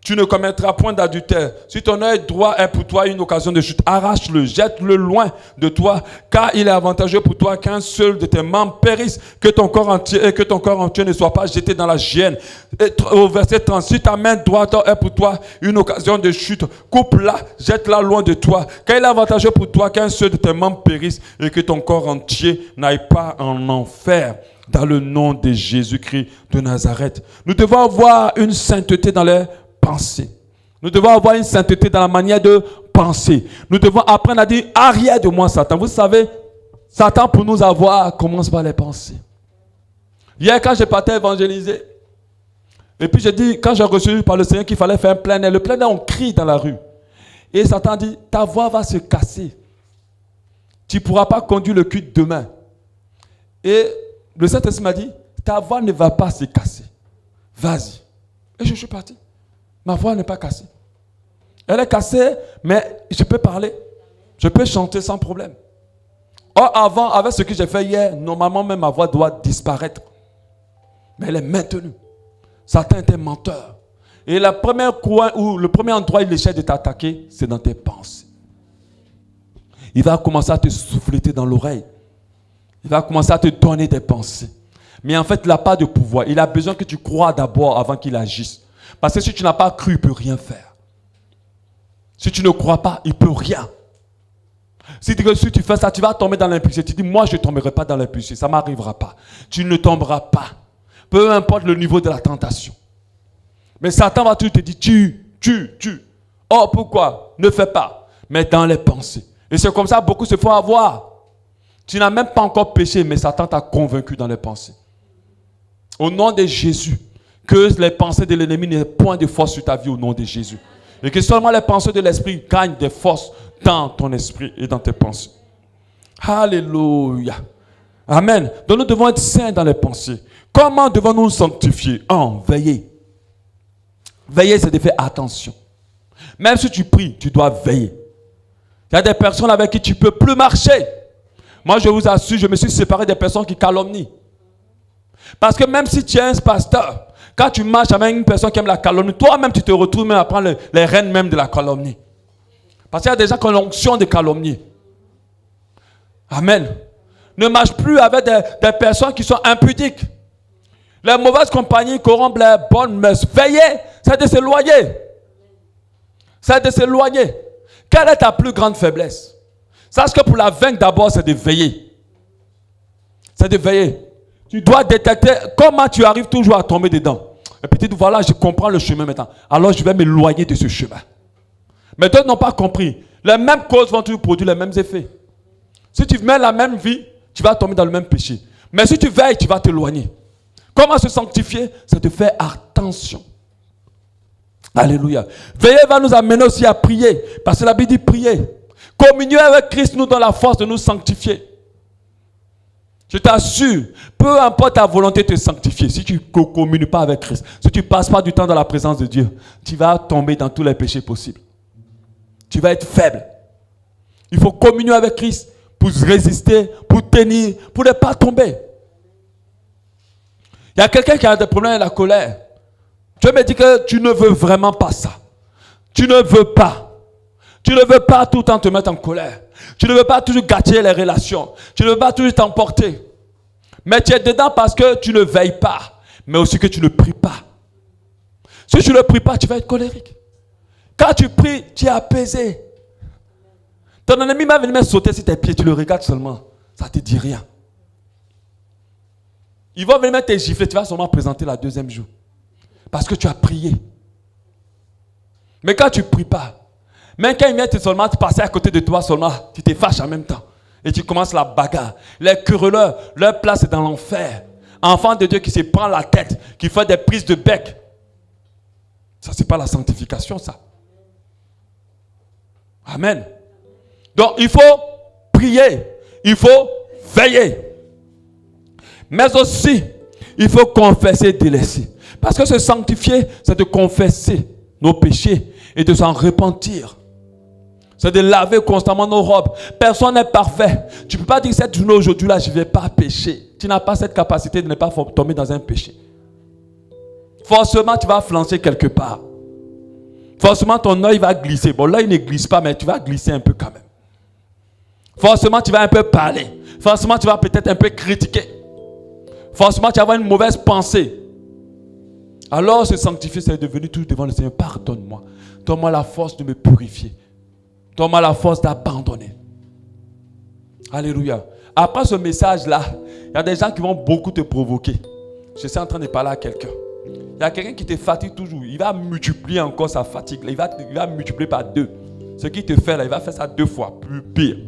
tu ne commettras point d'adultère. Si ton œil droit est pour toi une occasion de chute, arrache-le, jette-le loin de toi, car il est avantageux pour toi qu'un seul de tes membres périsse, que ton corps entier ne soit pas jeté dans la géhenne. Et au verset 36, ta main droite est pour toi une occasion de chute, coupe-la, jette-la loin de toi, car il est avantageux pour toi qu'un seul de tes membres périsse et que ton corps entier n'aille pas en enfer. Dans le nom de Jésus-Christ de Nazareth. Nous devons avoir une sainteté dans les pensées. Nous devons avoir une sainteté dans la manière de penser. Nous devons apprendre à dire arrière de moi Satan. Vous savez, Satan pour nous avoir commence par les pensées. Hier quand je partais évangéliser, et puis j'ai dit, quand j'ai reçu par le Seigneur qu'il fallait faire un plein air, le plein air on crie dans la rue. Et Satan dit, ta voix va se casser. Tu ne pourras pas conduire le culte demain. Et le Saint-Esprit m'a dit, ta voix ne va pas se casser. Vas-y. Et je suis parti. Ma voix n'est pas cassée. Elle est cassée, mais je peux parler. Je peux chanter sans problème. Or, avant, avec ce que j'ai fait hier, normalement, même ma voix doit disparaître. Mais elle est maintenue. Satan était menteur. Et le premier coin, ou le premier endroit où il essaie de t'attaquer, c'est dans tes pensées. Il va commencer à te souffleter dans l'oreille. Il va commencer à te donner des pensées. Mais en fait, il n'a pas de pouvoir. Il a besoin que tu crois d'abord avant qu'il agisse. Parce que si tu n'as pas cru, il ne peut rien faire. Si tu ne crois pas, il ne peut rien. Si tu fais ça, tu vas tomber dans l'impulsivité. Tu dis, moi, je ne tomberai pas dans l'impulsivité. Ça ne m'arrivera pas. Tu ne tomberas pas. Peu importe le niveau de la tentation. Mais Satan va toujours te dire, tu. Oh, pourquoi? Ne fais pas. Mais dans les pensées. Et c'est comme ça, beaucoup se font avoir. Tu n'as même pas encore péché, mais Satan t'a convaincu dans les pensées. Au nom de Jésus, que les pensées de l'ennemi n'aient point de force sur ta vie au nom de Jésus. Et que seulement les pensées de l'esprit gagnent des forces dans ton esprit et dans tes pensées. Alléluia. Amen. Donc nous devons être saints dans les pensées. Comment devons-nous nous sanctifier? Veiller. Veiller, c'est de faire attention. Même si tu pries, tu dois veiller. Il y a des personnes avec qui tu ne peux plus marcher. Moi, je vous assure, je me suis séparé des personnes qui calomnient. Parce que même si tu es un pasteur, quand tu marches avec une personne qui aime la calomnie, toi-même, tu te retrouves même à prendre les rênes même de la calomnie. Parce qu'il y a des gens qui ont l'onction de calomnier. Amen. Ne marche plus avec des personnes qui sont impudiques. Les mauvaises compagnies corrompent les bonnes mœurs. Veillez, c'est de s'éloigner. C'est de s'éloigner. Quelle est ta plus grande faiblesse? Sache que pour la vaincre d'abord, c'est de veiller. C'est de veiller. Tu dois détecter comment tu arrives toujours à tomber dedans. Et puis tu dis, voilà, je comprends le chemin maintenant. Alors je vais m'éloigner de ce chemin. Mais d'autres n'ont pas compris. Les mêmes causes vont toujours produire les mêmes effets. Si tu mets la même vie, tu vas tomber dans le même péché. Mais si tu veilles, tu vas t'éloigner. Comment se sanctifier? C'est de faire attention. Alléluia. Veiller va nous amener aussi à prier. Parce que la Bible dit prier. Communier avec Christ nous donne la force de nous sanctifier. Je t'assure, peu importe ta volonté de te sanctifier, si tu ne communies pas avec Christ, si tu ne passes pas du temps dans la présence de Dieu, tu vas tomber dans tous les péchés possibles. Tu vas être faible. Il faut communier avec Christ pour résister, pour tenir, pour ne pas tomber. Il y a quelqu'un qui a des problèmes avec la colère. Dieu me dit que tu ne veux vraiment pas ça. Tu ne veux pas. Tu ne veux pas tout le temps te mettre en colère. Tu ne veux pas toujours gâcher les relations. Tu ne veux pas toujours t'emporter. Mais tu es dedans parce que tu ne veilles pas. Mais aussi que tu ne pries pas. Si tu ne pries pas, tu vas être colérique. Quand tu pries, tu es apaisé. Ton ennemi va venir sauter sur tes pieds. Tu le regardes seulement. Ça ne te dit rien. Ils vont venir te gifler. Tu vas seulement présenter la deuxième jour. Parce que tu as prié. Mais quand tu ne pries pas, même quand il vient seulement te passer à côté de toi seulement, tu te fâches en même temps. Et tu commences la bagarre. Les querelleurs, leur place est dans l'enfer. Enfant de Dieu qui se prend la tête, qui fait des prises de bec. Ça, c'est pas la sanctification, ça. Amen. Donc, il faut prier. Il faut veiller. Mais aussi, il faut confesser et délaisser. Parce que se sanctifier, c'est de confesser nos péchés et de s'en repentir. C'est de laver constamment nos robes. Personne n'est parfait. Tu ne peux pas dire cette journée aujourd'hui là, je ne vais pas pécher. Tu n'as pas cette capacité de ne pas tomber dans un péché. Forcément, tu vas flancher quelque part. Forcément, ton œil va glisser. Bon, l'œil ne glisse pas, mais tu vas glisser un peu quand même. Forcément, tu vas un peu parler. Forcément, tu vas peut-être un peu critiquer. Forcément, tu vas avoir une mauvaise pensée. Alors, se sanctifier, c'est devenu tout devant le Seigneur. Pardonne-moi. Donne-moi la force de me purifier. Donne-moi la force d'abandonner. Alléluia. Après ce message-là, il y a des gens qui vont beaucoup te provoquer. Je suis en train de parler à quelqu'un. Il y a quelqu'un qui te fatigue toujours. Il va multiplier encore sa fatigue. Il va multiplier par 2. Ce qu'il te fait là, il va faire ça 2 fois. Plus pire.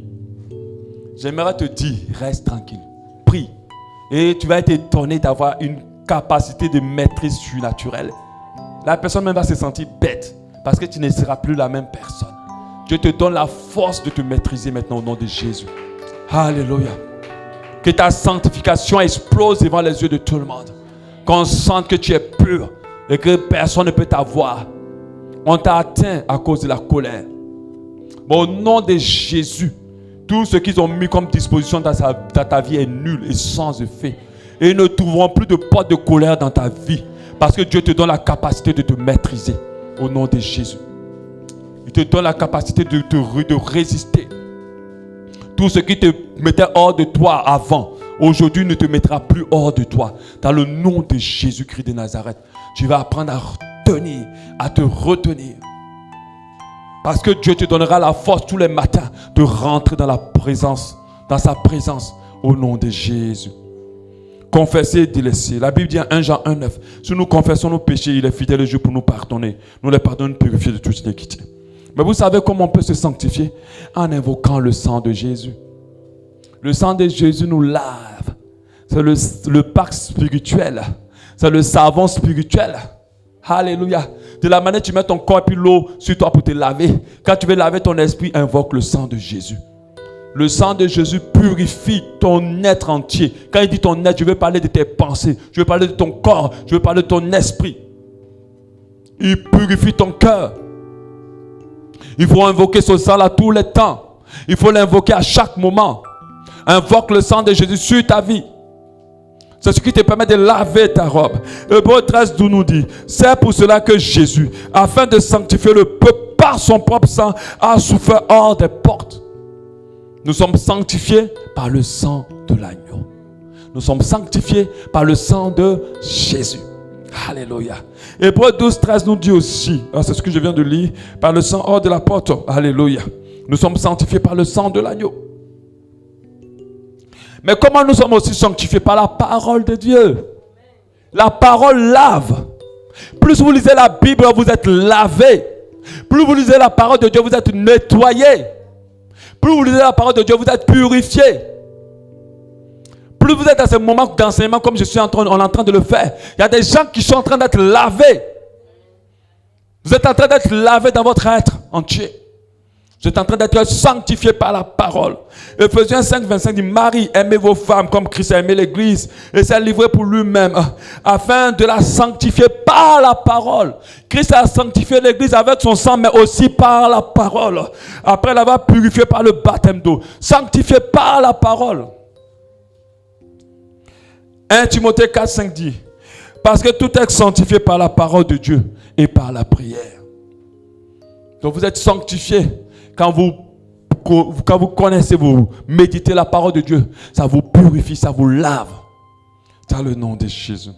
J'aimerais te dire, reste tranquille. Prie. Et tu vas être étonné d'avoir une capacité de maîtrise surnaturelle. La personne même va se sentir bête. Parce que tu ne seras plus la même personne. Dieu te donne la force de te maîtriser maintenant au nom de Jésus. Alléluia. Que ta sanctification explose devant les yeux de tout le monde. Qu'on sente que tu es pur et que personne ne peut t'avoir. On t'a atteint à cause de la colère. Mais au nom de Jésus, tout ce qu'ils ont mis comme disposition dans ta vie est nul et sans effet. Et ils ne trouveront plus de porte de colère dans ta vie. Parce que Dieu te donne la capacité de te maîtriser. Au nom de Jésus. Il te donne la capacité de résister. Tout ce qui te mettait hors de toi avant, aujourd'hui ne te mettra plus hors de toi. Dans le nom de Jésus-Christ de Nazareth, tu vas apprendre à te retenir. Parce que Dieu te donnera la force tous les matins de rentrer dans sa présence, au nom de Jésus. Confesser et délaisser. La Bible dit en 1 Jean 1,9. Si nous confessons nos péchés, il est fidèle et juste pour nous pardonner. Nous les pardonnons, purifier de toute iniquité. Mais vous savez comment on peut se sanctifier? En invoquant le sang de Jésus. Le sang de Jésus nous lave. C'est le pacte spirituel. C'est le savon spirituel. Alléluia. De la manière tu mets ton corps et puis l'eau sur toi pour te laver. Quand tu veux laver ton esprit, invoque le sang de Jésus. Le sang de Jésus purifie ton être entier. Quand il dit ton être, je veux parler de tes pensées. Je veux parler de ton corps. Je veux parler de ton esprit. Il purifie ton cœur. Il faut invoquer ce sang-là tous les temps. Il faut l'invoquer à chaque moment. Invoque le sang de Jésus sur ta vie. C'est ce qui te permet de laver ta robe. Hébreux 13:12 nous dit, c'est pour cela que Jésus, afin de sanctifier le peuple par son propre sang, a souffert hors des portes. Nous sommes sanctifiés par le sang de l'agneau. Nous sommes sanctifiés par le sang de Jésus. Alléluia. Hébreux 12:13 nous dit aussi, c'est ce que je viens de lire, par le sang hors de la porte. Alléluia. Nous sommes sanctifiés par le sang de l'agneau. Mais comment nous sommes aussi sanctifiés? Par la parole de Dieu. La parole lave. Plus vous lisez la Bible, vous êtes lavé. Plus vous lisez la parole de Dieu, vous êtes nettoyé. Plus vous lisez la parole de Dieu, vous êtes purifié. Plus vous êtes dans ce moment d'enseignement comme je suis en train de le faire, il y a des gens qui sont en train d'être lavés. Vous êtes en train d'être lavés dans votre être entier. Vous êtes en train d'être sanctifié par la parole. Ephésiens 5, 25 dit: Marie, aimez vos femmes comme Christ a aimé l'Église et s'est livré pour lui-même afin de la sanctifier par la parole. Christ a sanctifié l'Église avec son sang, mais aussi par la parole. Après l'avoir purifié par le baptême d'eau. Sanctifié par la parole. 1 Timothée 4, 5 dit: parce que tout est sanctifié par la parole de Dieu et par la prière. Donc vous êtes sanctifié quand vous connaissez, vous méditez la parole de Dieu. Ça vous purifie, ça vous lave. Dans le nom de Jésus.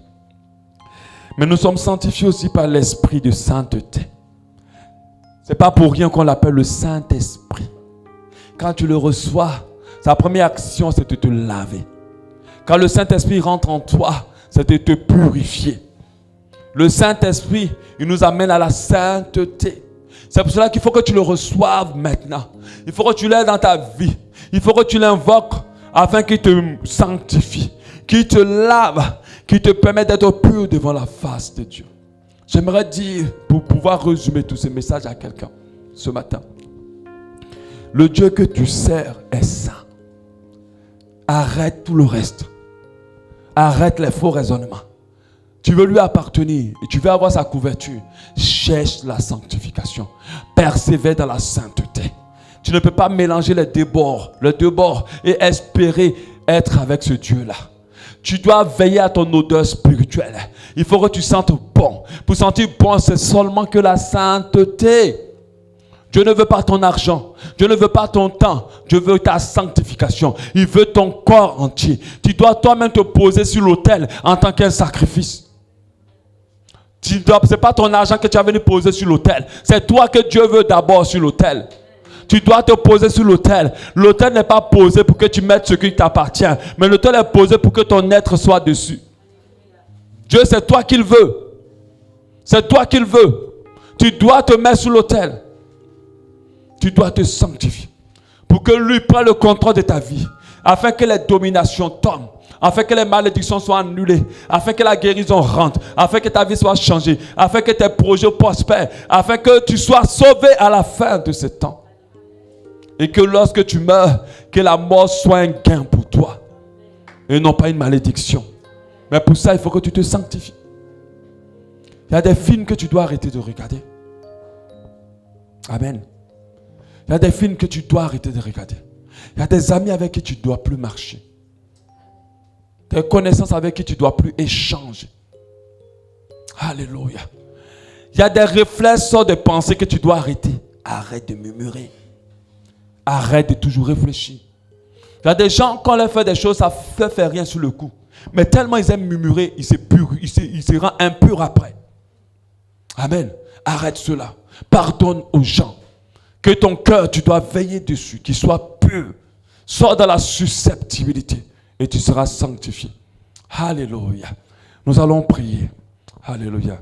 Mais nous sommes sanctifiés aussi par l'esprit de sainteté. Ce n'est pas pour rien qu'on l'appelle le Saint-Esprit. Quand tu le reçois, sa première action, c'est de te laver. Quand le Saint-Esprit rentre en toi, c'est de te purifier. Le Saint-Esprit, il nous amène à la sainteté. C'est pour cela qu'il faut que tu le reçoives maintenant. Il faut que tu l'aies dans ta vie. Il faut que tu l'invoques afin qu'il te sanctifie, qu'il te lave, qu'il te permette d'être pur devant la face de Dieu. J'aimerais dire, pour pouvoir résumer tous ces messages à quelqu'un ce matin, le Dieu que tu sers est saint. Arrête tout le reste. Arrête les faux raisonnements. Tu veux lui appartenir et tu veux avoir sa couverture. Cherche la sanctification. Persévère dans la sainteté. Tu ne peux pas mélanger les deux bords et espérer être avec ce Dieu-là. Tu dois veiller à ton odeur spirituelle. Il faut que tu sentes bon. Pour sentir bon, c'est seulement que la sainteté. Dieu ne veut pas ton argent. Dieu ne veut pas ton temps. Dieu veut ta sanctification. Il veut ton corps entier. Tu dois toi-même te poser sur l'autel en tant qu'un sacrifice. Ce n'est pas ton argent que tu as venu poser sur l'autel. C'est toi que Dieu veut d'abord sur l'autel. Tu dois te poser sur l'autel. L'autel n'est pas posé pour que tu mettes ce qui t'appartient. Mais l'autel est posé pour que ton être soit dessus. Dieu, c'est toi qu'il veut. C'est toi qu'il veut. Tu dois te mettre sur l'autel. Tu dois te sanctifier pour que lui prenne le contrôle de ta vie, afin que les dominations tombent, afin que les malédictions soient annulées, afin que la guérison rentre, afin que ta vie soit changée, afin que tes projets prospèrent, afin que tu sois sauvé à la fin de ce temps. Et que lorsque tu meurs, que la mort soit un gain pour toi et non pas une malédiction. Mais pour ça, il faut que tu te sanctifies. Il y a des films que tu dois arrêter de regarder. Amen. Il y a des films que tu dois arrêter de regarder. Il y a des amis avec qui tu ne dois plus marcher. Des connaissances avec qui tu ne dois plus échanger. Alléluia. Il y a des réflexes de pensée que tu dois arrêter. Arrête de murmurer. Arrête de toujours réfléchir. Il y a des gens, quand on leur fait des choses, ça ne fait rien sur le coup. Mais tellement ils aiment murmurer, ils se rendent impurs après. Amen. Arrête cela. Pardonne aux gens. Que ton cœur, tu dois veiller dessus, qu'il soit pur. Sors dans la susceptibilité et tu seras sanctifié. Alléluia. Nous allons prier. Alléluia.